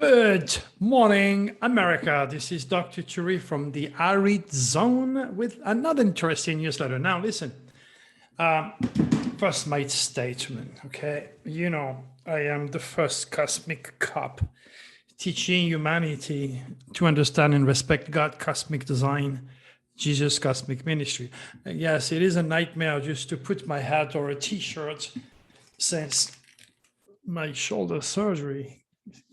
Good morning, America. This is Dr. Churi from the Arid Zone with another interesting newsletter. Now, listen, first my statement, okay? You know, I am the first cosmic cop teaching humanity to understand and respect God, cosmic design, Jesus, cosmic ministry. And yes, it is a nightmare just to put my hat or a t-shirt since my shoulder surgery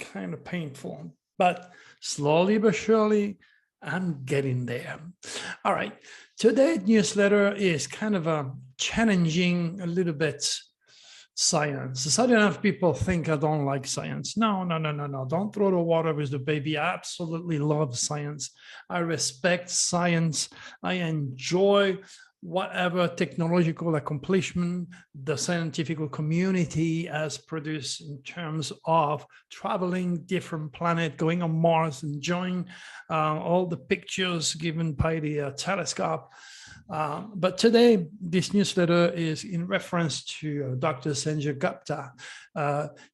kind of painful, but slowly but surely, I'm getting there. All right. Today's newsletter is kind of a challenging a little bit science. So enough people think I don't like science. No. Don't throw the water with the baby. I absolutely love science. I respect science. I enjoy whatever technological accomplishment the scientific community has produced in terms of traveling different planets, going on Mars, enjoying all the pictures given by the telescope. But today, this newsletter is in reference to Dr. Sanjay Gupta,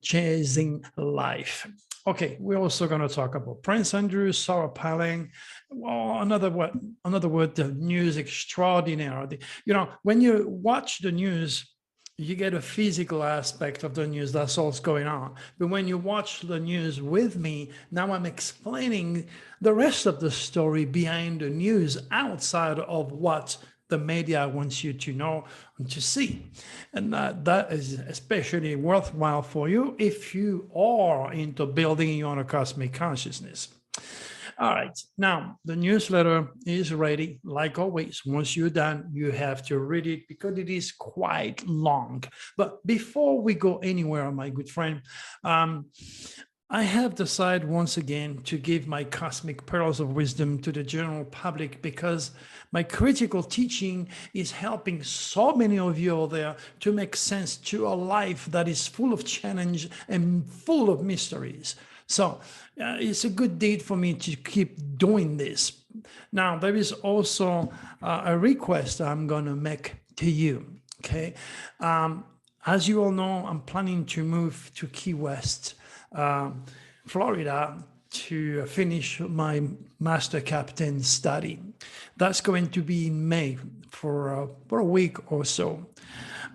Chasing Life. Okay, we're also going to talk about Prince Andrew, Sarah Palin. Well, another word, the news extraordinary. You know, when you watch the news, you get a physical aspect of the news. That's all that's going on. But when you watch the news with me, now I'm explaining the rest of the story behind the news outside of what the media wants you to know and to see. And that is especially worthwhile for you if you are into building your own cosmic consciousness. All right, now the newsletter is ready. Like always, once you're done, you have to read it because it is quite long. But before we go anywhere, my good friend, I have decided once again to give my cosmic pearls of wisdom to the general public because my critical teaching is helping so many of you out there to make sense to a life that is full of challenge and full of mysteries. So it's a good deed for me to keep doing this. Now, there is also a request I'm going to make to you, okay? As you all know, I'm planning to move to Key West, Florida, to finish my master captain study. That's going to be in May for a week or so.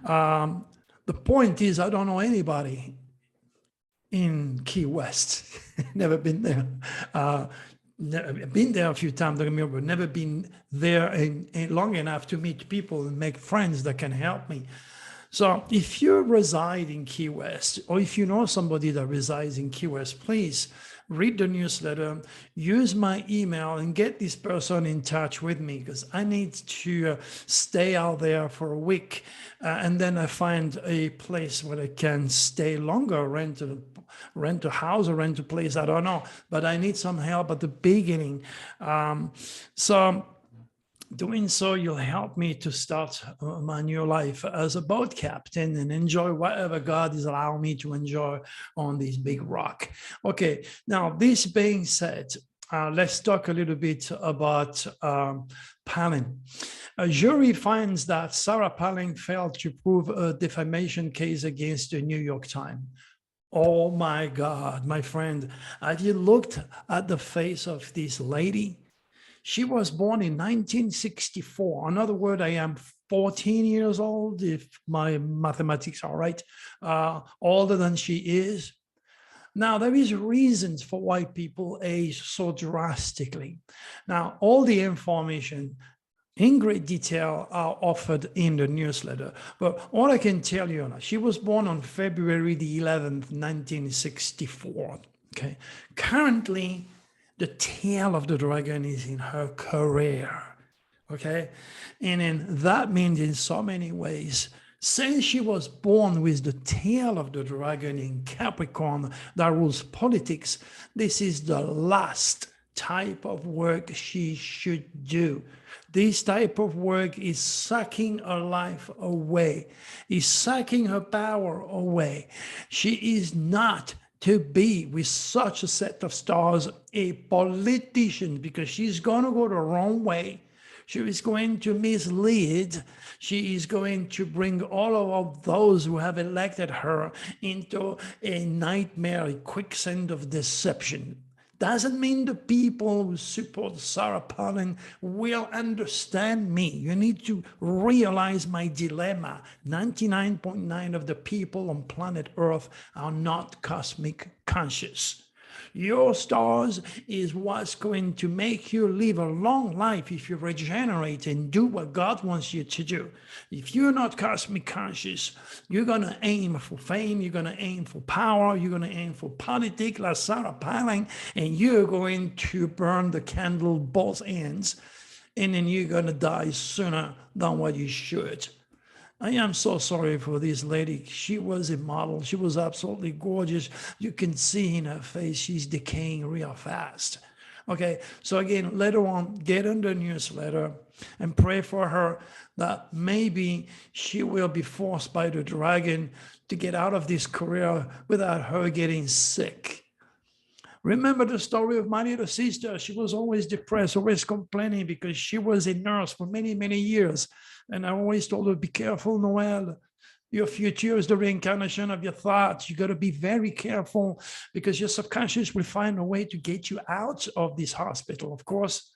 The point is, I don't know anybody in Key West. Never been there. Been there a few times, but never been there long enough to meet people and make friends that can help me. So if you reside in Key West, or if you know somebody that resides in Key West, please read the newsletter, use my email, and get this person in touch with me because I need to stay out there for a week. And then I find a place where I can stay longer, rent a house or rent a place, I don't know. But I need some help at the beginning. So doing so, you'll help me to start my new life as a boat captain and enjoy whatever God is allowing me to enjoy on this big rock. Okay, now this being said, let's talk a little bit about Palin. A jury finds that Sarah Palin failed to prove a defamation case against the New York Times. Oh my God, my friend, have you looked at the face of this lady? She was born in 1964. In other words, I am 14 years old, if my mathematics are right, older than she is. Now, there is reasons for why people age so drastically. Now, all the information in great detail are offered in the newsletter. But all I can tell you, she was born on February the 11th, 1964. Okay. Currently, the tail of the dragon is in her career, okay? And that means in so many ways, since she was born with the tail of the dragon in Capricorn that rules politics, this is the last type of work she should do. This type of work is sucking her life away, is sucking her power away. She is not to be with such a set of stars a politician because she's going to go the wrong way. She is going to mislead. She is going to bring all of those who have elected her into a nightmare, a quicksand of deception. Doesn't mean the people who support Sarah Palin will understand me. You need to realize my dilemma. 99.9% of the people on planet Earth are not cosmic conscious. Your stars is what's going to make you live a long life if you regenerate and do what God wants you to do. If you're not cosmic conscious, you're going to aim for fame, you're going to aim for power, you're going to aim for politics like Sarah Palin, and you're going to burn the candle both ends, and then you're going to die sooner than what you should. I am so sorry for this lady. She was a model. She was absolutely gorgeous. You can see in her face, she's decaying real fast. Okay, so again, later on, get on the newsletter and pray for her that maybe she will be forced by the dragon to get out of this career without her getting sick. Remember the story of my little sister. She was always depressed, always complaining because she was a nurse for many, many years. And I always told her, be careful, Noelle. Your future is the reincarnation of your thoughts. You got to be very careful because your subconscious will find a way to get you out of this hospital. Of course,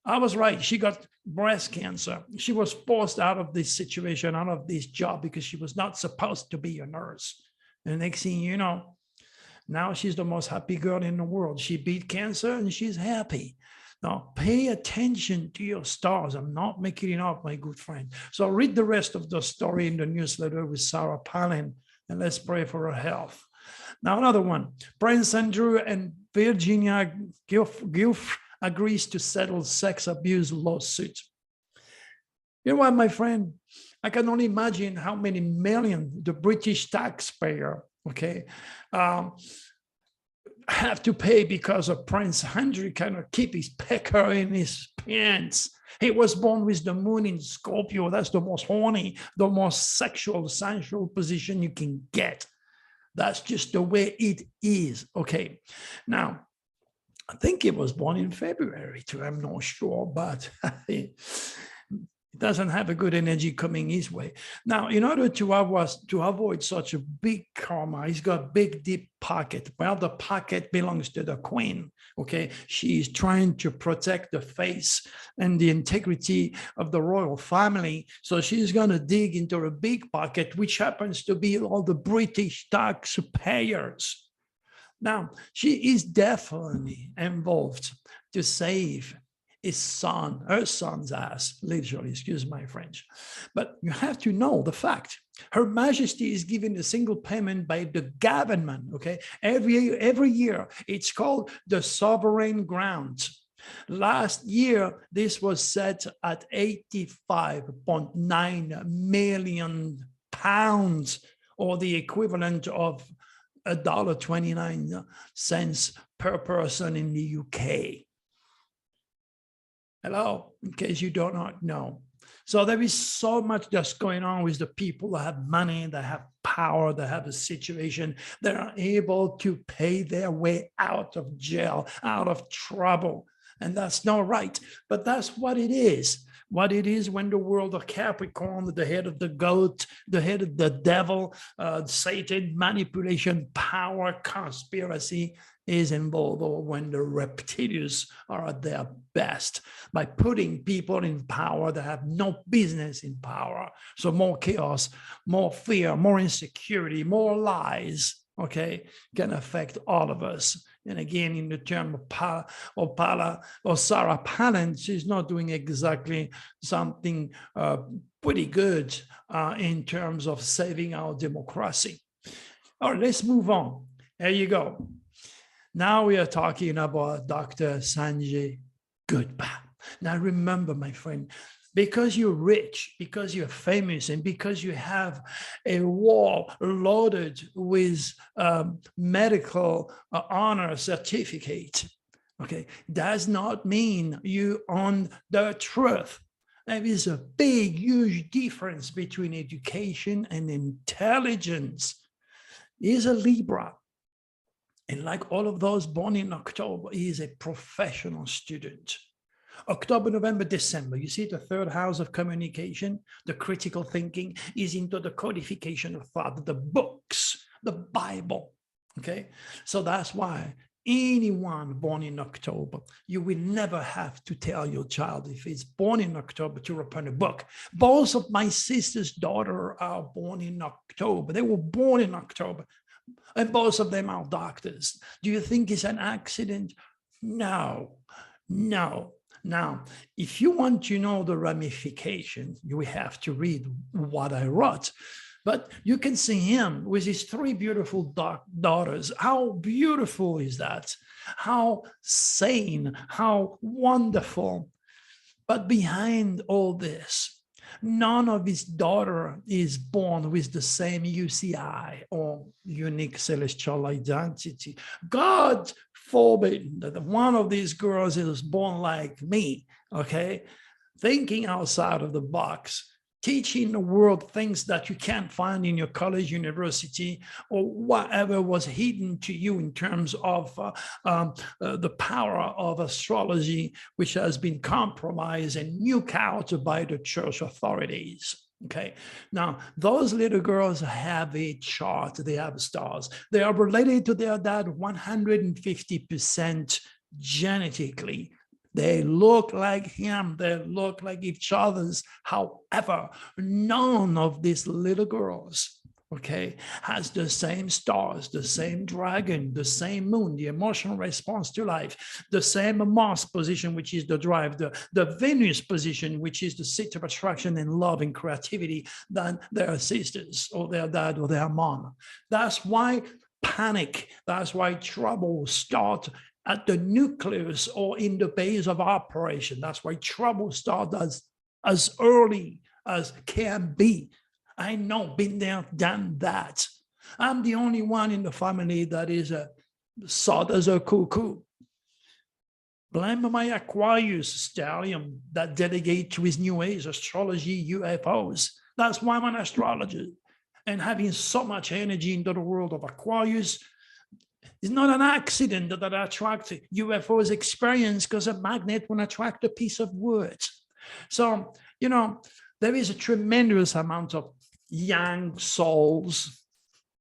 I was right. She got breast cancer. She was forced out of this situation, out of this job because she was not supposed to be a nurse. And the next thing you know, now she's the most happy girl in the world. She beat cancer and she's happy. Now, pay attention to your stars. I'm not making it up, my good friend. So read the rest of the story in the newsletter with Sarah Palin, and let's pray for her health. Now, another one. Prince Andrew and Virginia Giuffre agrees to settle sex abuse lawsuit. You know what, my friend? I can only imagine how many millions the British taxpayer, okay, have to pay because of Prince Andrew cannot keep his pecker in his pants. He was born with the moon in Scorpio. That's the most horny, the most sexual, sensual position you can get. That's just the way it is. Okay. Now, I think he was born in February too. I'm not sure, but it doesn't have a good energy coming his way. Now, in order to avoid such a big karma, he's got a big, deep pocket. Well, the pocket belongs to the queen, okay? She's trying to protect the face and the integrity of the royal family. So she's going to dig into a big pocket, which happens to be all the British taxpayers. Now, she is definitely involved to save his son, her son's ass, literally, excuse my French. But you have to know the fact. Her Majesty is given a single payment by the government, okay? Every year, it's called the sovereign grant. Last year, this was set at 85.9 million pounds, or the equivalent of $1.29 per person in the UK. Hello, in case you do not know. So there is so much that's going on with the people that have money, that have power, that have a situation, that are able to pay their way out of jail, out of trouble. And that's not right, but that's what it is. What it is when the world of Capricorn, the head of the goat, the head of the devil, Satan, manipulation, power, conspiracy is involved, or when the reptilians are at their best by putting people in power that have no business in power. So more chaos, more fear, more insecurity, more lies, okay, can affect all of us. And again, in the term of Sarah Palin, she's not doing exactly something pretty good in terms of saving our democracy. All right, let's move on. There you go. Now we are talking about Dr. Sanjay Gupta. Now remember, my friend, because you're rich, because you're famous, and because you have a wall loaded with medical honor certificate, okay, does not mean you own the truth. There is a big, huge difference between education and intelligence. He's a Libra. And like all of those born in October, he is a professional student. October, November, December. You see the third house of communication, the critical thinking is into the codification of thought, the books, the Bible. Okay. So that's why anyone born in October, you will never have to tell your child if he's born in October to open a book. Both of my sister's daughters are born in October. They were born in October, and both of them are doctors. Do you think it's an accident? No, no. Now, if you want to know the ramifications, you have to read what I wrote. But you can see him with his three beautiful daughters. How beautiful is that? How sane, how wonderful. But behind all this, none of his daughter is born with the same UCI or unique celestial identity. God forbid that one of these girls is born like me, okay? Thinking outside of the box, teaching the world things that you can't find in your college, university, or whatever was hidden to you in terms of the power of astrology, which has been compromised and nuked out by the church authorities. Okay, now those little girls have a chart, they have stars. They are related to their dad 150% genetically. They look like him, they look like each other's. However, none of these little girls, okay, has the same stars, the same dragon, the same moon, the emotional response to life, the same Mars position, which is the drive, the Venus position, which is the seat of attraction and love and creativity, than their sisters or their dad or their mom. That's why panic, that's why trouble starts at the nucleus or in the base of operation. That's why trouble starts as early as can be. I know, been there, done that. I'm the only one in the family that is thought as a cuckoo. Blame my Aquarius stallion that delegate to his new age, astrology, UFOs. That's why I'm an astrologer. And having so much energy into the world of Aquarius, it's not an accident that I attract UFOs experience, because a magnet will attract a piece of wood. So, you know, there is a tremendous amount of young souls.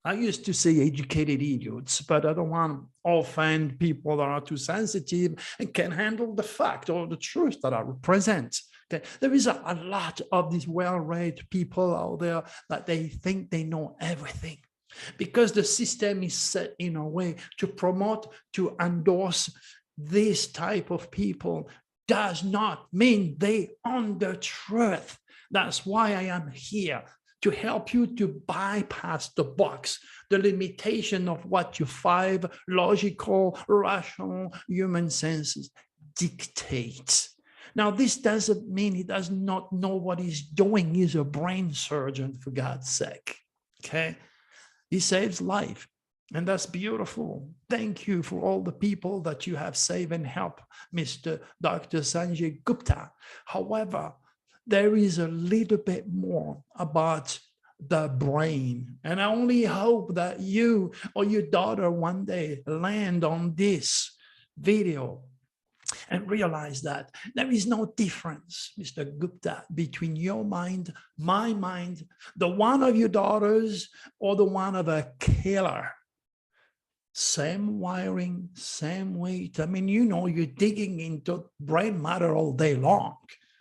I used to say educated idiots, but I don't want to offend people that are too sensitive and can handle the fact or the truth that I represent. Okay. There is a lot of these well-read people out there that they think they know everything, because the system is set in a way to promote, to endorse this type of people does not mean they own the truth. That's why I am here, to help you to bypass the box, the limitation of what your five logical, rational human senses dictate. Now, this doesn't mean he does not know what he's doing. He's a brain surgeon, for God's sake, okay? He saves life, and that's beautiful. Thank you for all the people that you have saved and helped, Mr. Dr. Sanjay Gupta. However, there is a little bit more about the brain, and I only hope that you or your daughter one day land on this video and realize that there is no difference, Mr. Gupta, between your mind, my mind, the one of your daughters, or the one of a killer. Same wiring, same weight. I mean, you know, you're digging into brain matter all day long,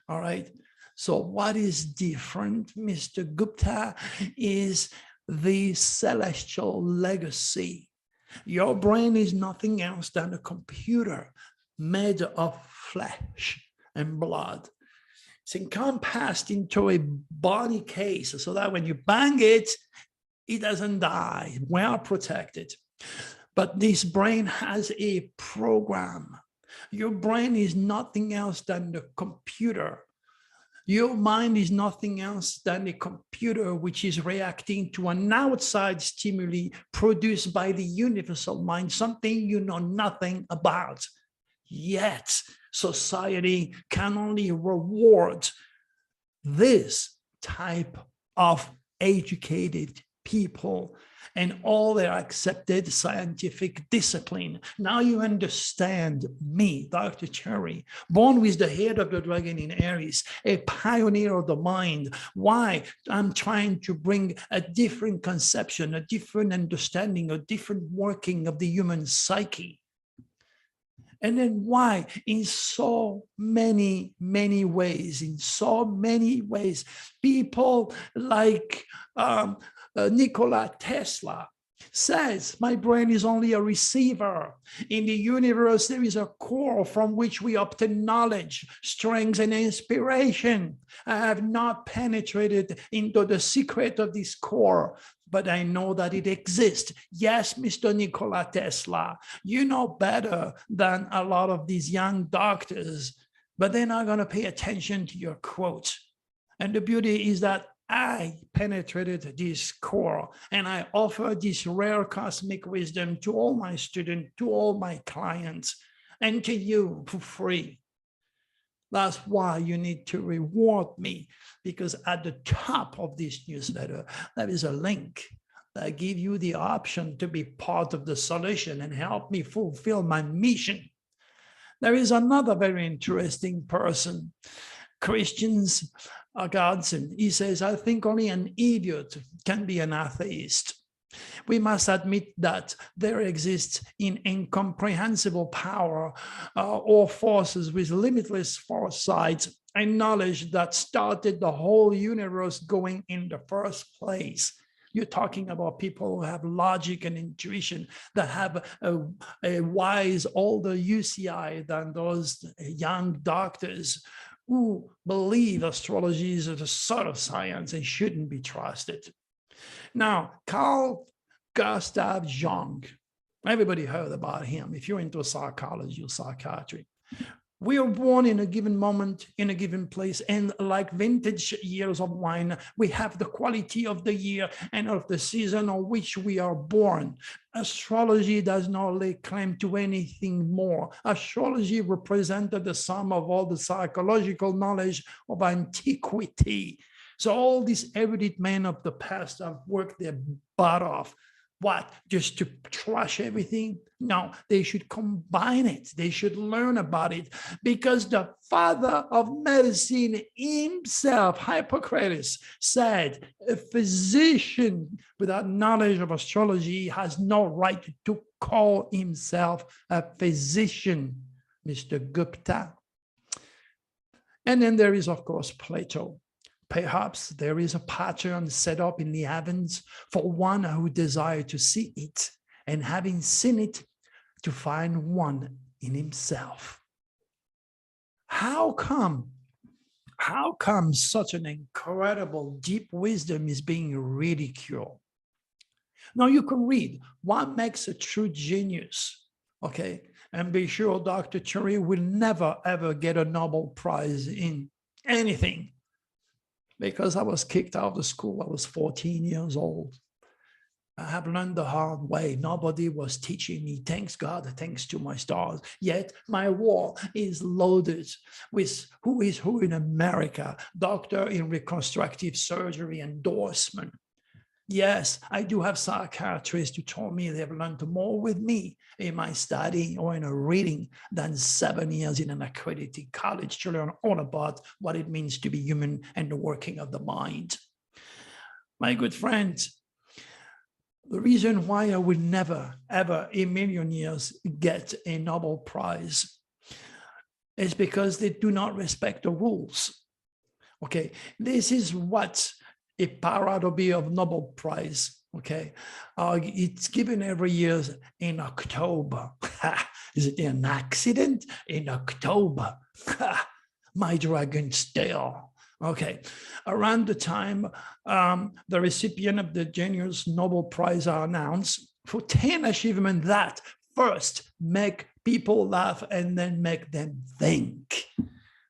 all right? So what is different, Mr. Gupta, is the celestial legacy. Your brain is nothing else than a computer made of flesh and blood. It's encompassed into a body case so that when you bang it, it doesn't die, well protected. But this brain has a program. Your brain is nothing else than the computer. Your mind is nothing else than a computer which is reacting to an outside stimuli produced by the universal mind, something you know nothing about. Yet society can only reward this type of educated people and all their accepted scientific discipline. Now you understand me, Dr. Cherry, born with the head of the dragon in Aries, a pioneer of the mind. Why I'm trying to bring a different conception, a different understanding, a different working of the human psyche. And then why in so many ways, people like Nikola Tesla says, my brain is only a receiver. In the universe, there is a core from which we obtain knowledge, strength, and inspiration. I have not penetrated into the secret of this core, but I know that it exists. Yes, Mr. Nikola Tesla, you know better than a lot of these young doctors, but they're not going to pay attention to your quote. And the beauty is that I penetrated this core and I offer this rare cosmic wisdom to all my students, to all my clients, and to you for free. That's why you need to reward me, because at the top of this newsletter, there is a link that gives you the option to be part of the solution and help me fulfill my mission. There is another very interesting person, Christians Godson. He says, I think only an idiot can be an atheist. We must admit that there exists an incomprehensible power or forces with limitless foresight and knowledge that started the whole universe going in the first place. You're talking about people who have logic and intuition, that have a wise older UCI than those young doctors who believe astrology is a sort of science and shouldn't be trusted. Now, Carl Gustav Jung, everybody heard about him. If you're into psychology or psychiatry, we are born in a given moment, in a given place, and like vintage years of wine, we have the quality of the year and of the season on which we are born. Astrology does not lay claim to anything more. Astrology represented the sum of all the psychological knowledge of antiquity. So all these erudite men of the past have worked their butt off. What? Just to trash everything? No, they should combine it. They should learn about it, because the father of medicine himself, Hippocrates, said a physician without knowledge of astrology has no right to call himself a physician, Mr. Gupta. And then there is, of course, Plato. Perhaps there is a pattern set up in the heavens for one who desires to see it, and having seen it, to find one in himself. How come such an incredible deep wisdom is being ridiculed? Now you can read what makes a true genius, okay? And be sure Dr. Cherry will never, ever get a Nobel Prize in anything, because I was kicked out of school. I was 14 years old. I have learned the hard way. Nobody was teaching me. Thanks God, thanks to my stars. Yet my wall is loaded with who is who in America, doctor in reconstructive surgery endorsement. Yes, I do have psychiatrists who told me they've learned more with me in my study or in a reading than 7 years in an accredited college to learn all about what it means to be human and the working of the mind. My good friends, the reason why I will never, ever in a million years get a Nobel Prize is because they do not respect the rules. Okay, this is what a parody of Nobel Prize, okay? It's given every year in October. Is it an accident? In October. My dragon's tail. Okay, around the time the recipient of the Genius Nobel Prize are announced for 10 achievements that first make people laugh and then make them think.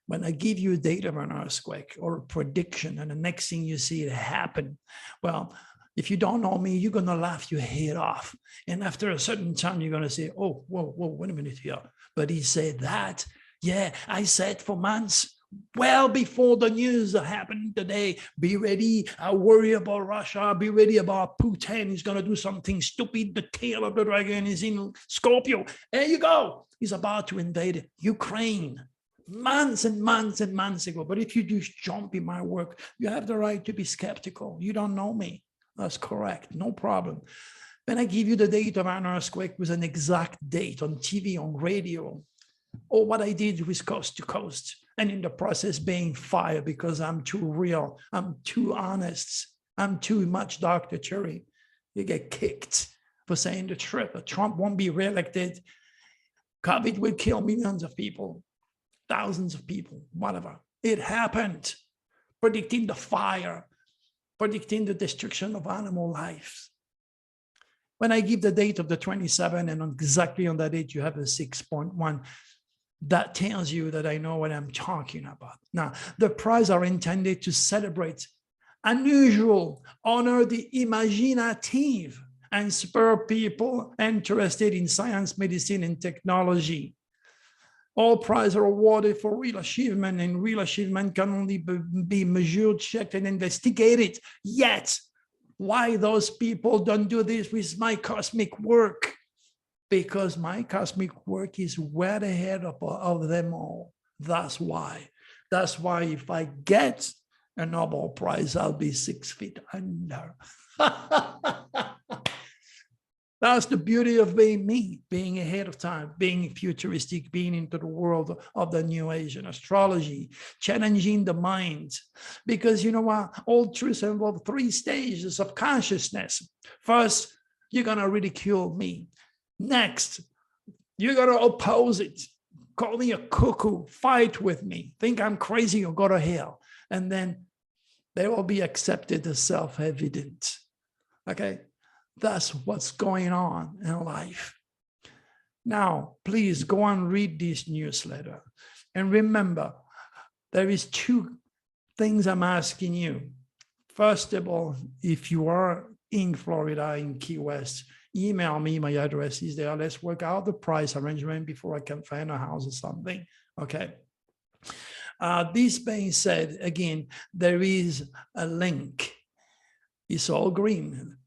When I give you a date of an earthquake or a prediction and the next thing you see it happen, well, if you don't know me, you're going to laugh your head off. And after a certain time, you're going to say, oh, whoa, wait a minute here. But he said that. Yeah, I said for months. well before the news that happened today. Be ready. I worry about Russia. Be ready about Putin. He's going to do something stupid. The tail of the dragon is in Scorpio. There you go. He's about to invade Ukraine months and months and months ago. But if you just jump in my work, you have the right to be skeptical. You don't know me. That's correct. No problem. When I give you the date of an earthquake with an exact date on TV, on radio, or what I did with Coast to Coast, and in the process being fired because I'm too real, I'm too honest, I'm too much Dr. Cherry, you get kicked for saying the truth. Trump won't be reelected. COVID will kill millions of people, thousands of people, whatever. It happened. Predicting the fire, predicting the destruction of animal lives. When I give the date of the 27th and exactly on that date, you have a 6.1, that tells you that I know what I'm talking about. Now, the prizes are intended to celebrate unusual, honor the imaginative, and spur people interested in science, medicine, and technology. All prizes are awarded for real achievement, and real achievement can only be measured, checked, and investigated. Yet, why those people don't do this with my cosmic work? Because my cosmic work is way ahead of them all. That's why. That's why if I get a Nobel Prize, I'll be 6 feet under. That's the beauty of being me, being ahead of time, being futuristic, being into the world of the New Age and astrology, challenging the mind. Because you know what? All truths involve 3 stages of consciousness. First, you're going to ridicule me. Next, you're going to oppose it. Call me a cuckoo, fight with me, think I'm crazy or go to hell. And then they will be accepted as self-evident. Okay? That's what's going on in life. Now, please go and read this newsletter. And remember, there is 2 things I'm asking you. First of all, if you are in Florida, in Key West, email me, my address is there. Let's work out the price arrangement before I can find a house or something. Okay. This being said, again, there is a link. It's all green.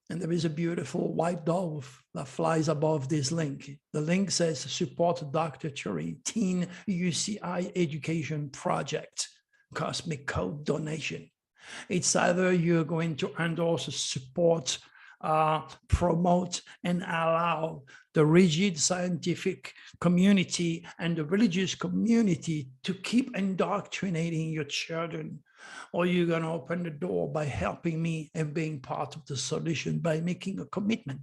And there is a beautiful white dove that flies above this link. The link says, support Dr. Cherry, Teen UCI Education Project, Cosmic Code donation. It's either you're going to endorse, support, promote, and allow the rigid scientific community and the religious community to keep indoctrinating your children, or you're going to open the door by helping me and being part of the solution by making a commitment.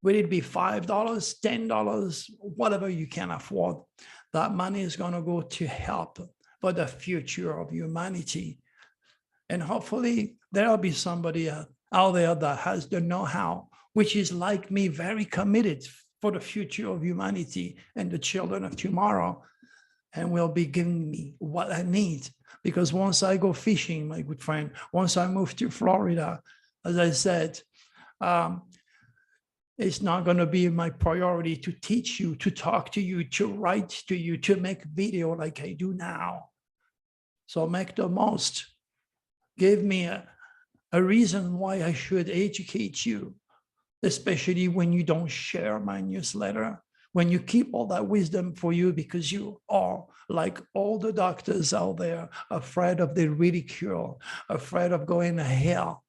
Will it be $5, $10, whatever you can afford? That money is going to go to help for the future of humanity. And hopefully there'll be somebody out there that has the know-how, which is like me, very committed for the future of humanity and the children of tomorrow, and will be giving me what I need. Because once I go fishing, my good friend, once I move to Florida, as I said, it's not going to be my priority to teach you, to talk to you, to write to you, to make video like I do now. So make the most. Give me a reason why I should educate you, especially when you don't share my newsletter, when you keep all that wisdom for you, because you are, like all the doctors out there, afraid of the ridicule, afraid of going to hell.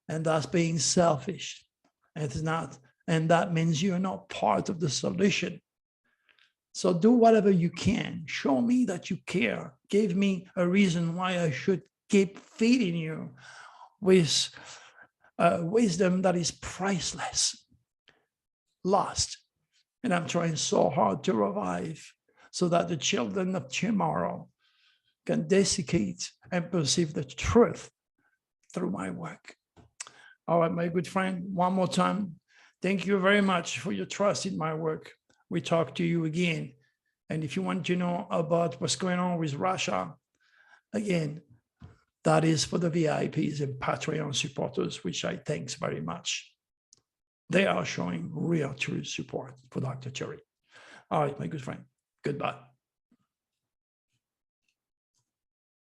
And that's being selfish. It's not, and that means you're not part of the solution. So do whatever you can. Show me that you care. Give me a reason why I should keep feeding you with wisdom that is priceless, lost. And I'm trying so hard to revive so that the children of tomorrow can desiccate and perceive the truth through my work. All right, my good friend, one more time, thank you very much for your trust in my work. We talk to you again. And if you want to know about what's going on with Russia, again, that is for the VIPs and Patreon supporters, which I thanks very much. They are showing real true support for Dr. Cherry. All right, my good friend, goodbye.